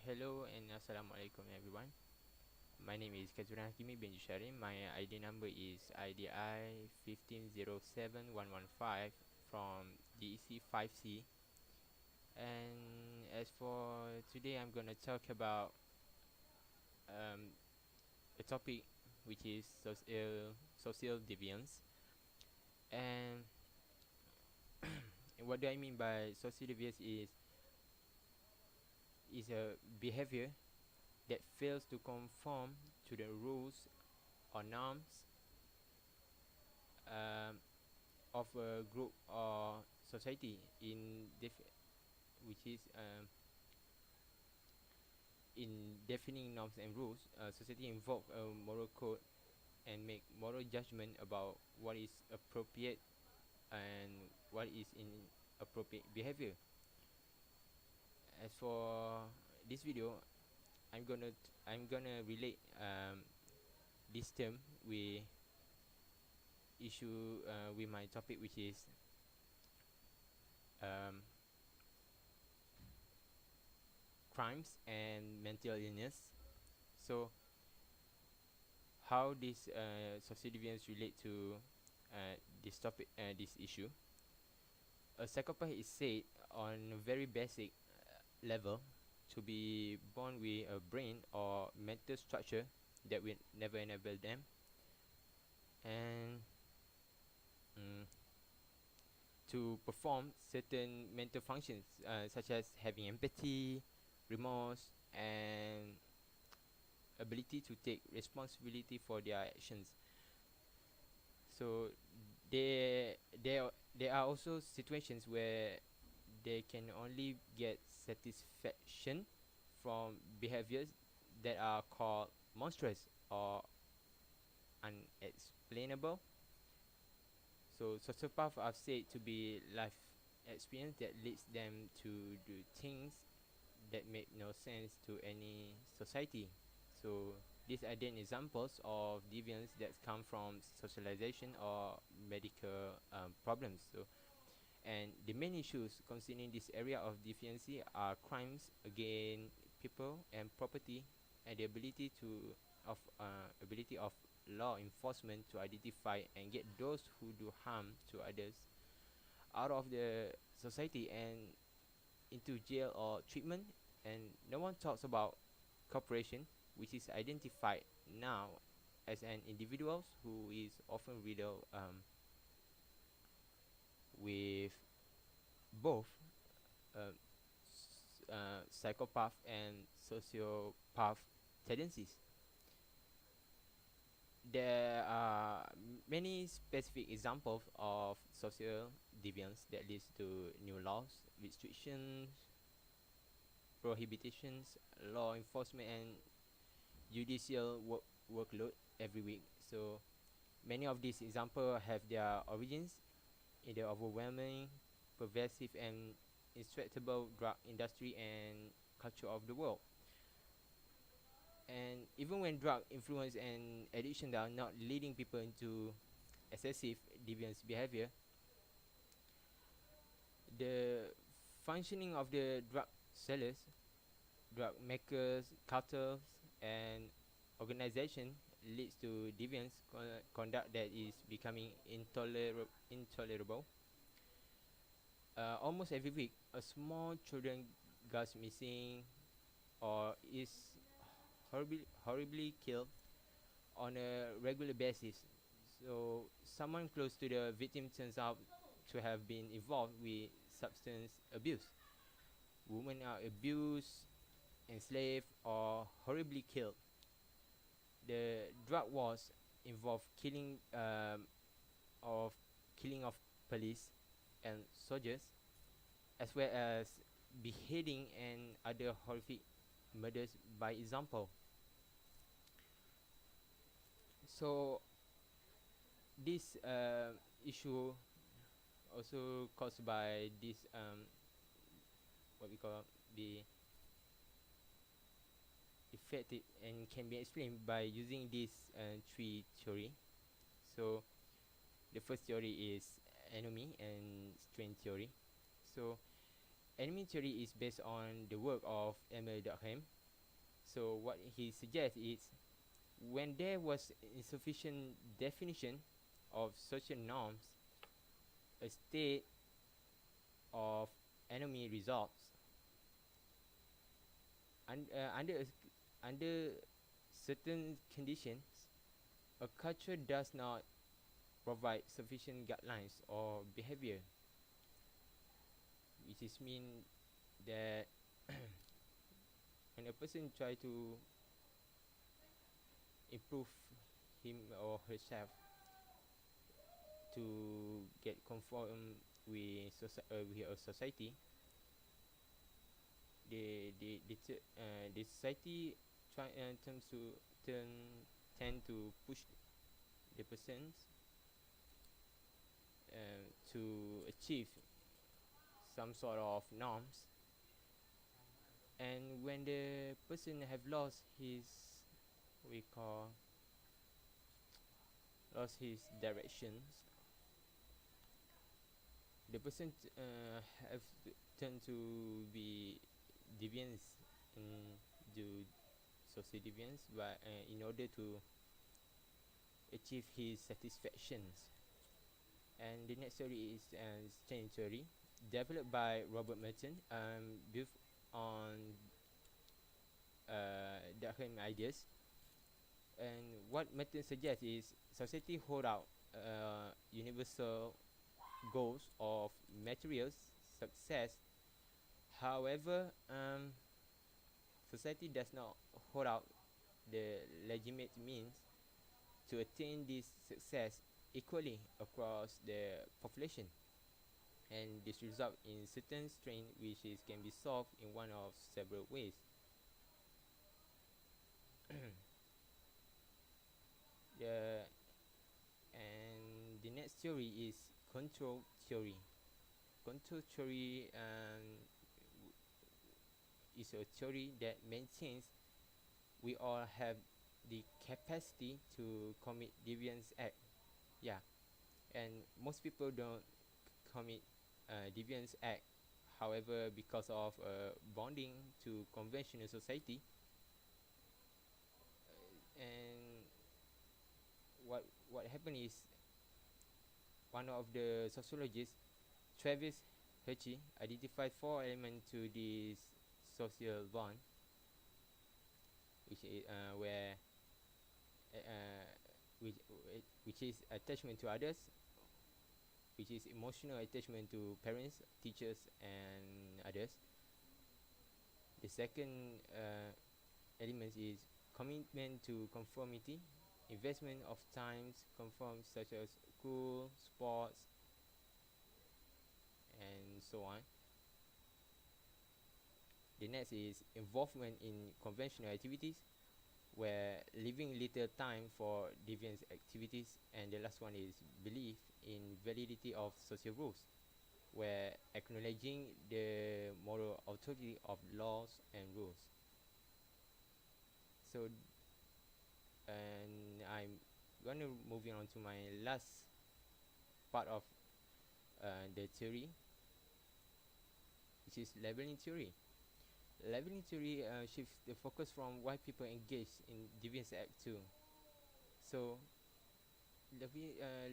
Hello and Assalamualaikum everyone. My name is Kazuran Hakimi bin Jushari. My ID number is IDI 1507115 from DEC 5C. And as for today, I'm gonna talk about um, a topic which is social deviance. And what do I mean by social deviance is a behavior that fails to conform to the rules or norms um, of a group or society which is in defining norms and rules. Society invoke a moral code and make moral judgment about what is appropriate and what is inappropriate behavior. As for this video, I'm gonna relate this term with with my topic, which is um, crimes and mental illness. So how this social deviance relate to this topic, this issue? A psychopath is said on a very basic level to be born with a brain or mental structure that will never enable them and mm, to perform certain mental functions such as having empathy, remorse, and ability to take responsibility for their actions. So there are also situations where they can only get satisfaction from behaviors that are called monstrous or unexplainable. So sociopaths are said to be life experience that leads them to do things that make no sense to any society. So these are then examples of deviance that come from socialization or medical problems. So, and the main issues concerning this area of deviancy are crimes against people and property, and the ability of law enforcement to identify and get those who do harm to others out of the society and into jail or treatment. And no one talks about cooperation, which is identified now as an individual who is often riddled with both uh, psychopath and sociopath tendencies. There are many specific examples of social deviance that leads to new laws, restrictions, prohibitions, law enforcement, and judicial workload every week. So many of these examples have their origins in the overwhelming, pervasive, and intractable drug industry and culture of the world. And even when drug influence and addiction are not leading people into excessive deviance behavior, the functioning of the drug sellers, drug makers, cartels, and organization leads to deviance conduct that is becoming intolerable. Almost every week, a small children goes missing or is horribly killed on a regular basis. So someone close to the victim turns out to have been involved with substance abuse. Women are abused, enslaved, or horribly killed. The drug wars involve of killing of police and soldiers, as well as beheading and other horrific murders by example. So this issue also caused by this what we call the effective, and can be explained by using this three theory. So the first theory is enemy and strain theory. So enemy theory is based on the work of Emil Durkheim. So what he suggests is when there was insufficient definition of social norms, a state of enemy results. Under certain conditions, a culture does not provide sufficient guidelines or behavior, which is mean that when a person try to improve him or herself to get conform with, with a society, the society tends to turn tend to push the persons to achieve some sort of norms, and when the person have lost his, we call, lost his directions, the person have tend to be deviance in do social deviance, but in order to achieve his satisfactions. And the next theory is chain theory, developed by Robert Merton, built on Durkheim ideas. And what Merton suggests is society hold out universal goals of materials success. However, society does not hold out the legitimate means to attain this success equally across the population, and this results in certain strain which can be solved in one of several ways. the and the next theory is control theory. Control theory is a theory that maintains we all have the capacity to commit deviance act. Yeah, and most people don't commit deviance act. However, because of bonding to conventional society, and what happened is one of the sociologists, Travis Hershey, identified four elements to this social bond, which is where uh, which which is attachment to others, which is emotional attachment to parents, teachers, and others. The second element is commitment to conformity, investment of times conform such as school, sports, and so on. The next is involvement in conventional activities, where leaving little time for deviant activities. And the last one is belief in validity of social rules, where acknowledging the moral authority of laws and rules. So, and I'm gonna moving on to my last part of the theory, which is labeling theory. Labeling theory shifts the focus from why people engage in deviance act to. So,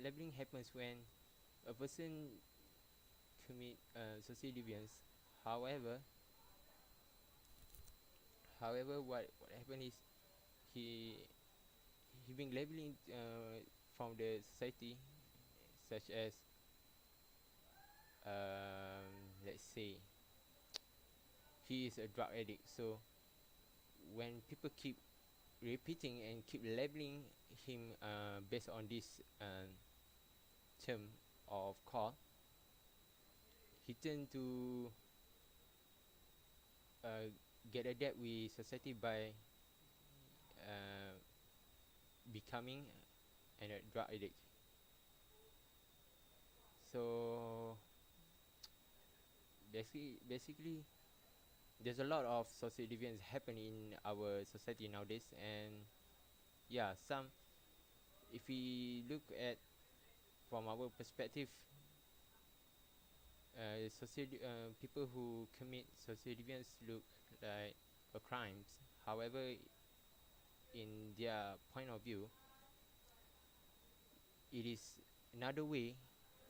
labeling happens when a person commit social deviance. However, what happened is he he been labeling from the society, such as let's say he is a drug addict. So when people keep repeating and keep labeling him based on this term of call, he tend to get adapt with society by uh, becoming a drug addict. So basically there's a lot of social deviance happening in our society nowadays. And yeah, some, if we look at from our perspective, people who commit social deviance look like crimes. However, in their point of view, it is another way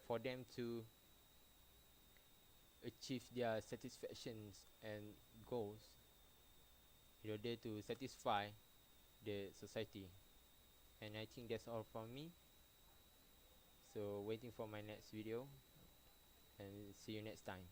for them to achieve their satisfactions and goals in order to satisfy the society. And I think that's all from me. So waiting for my next video, and see you next time.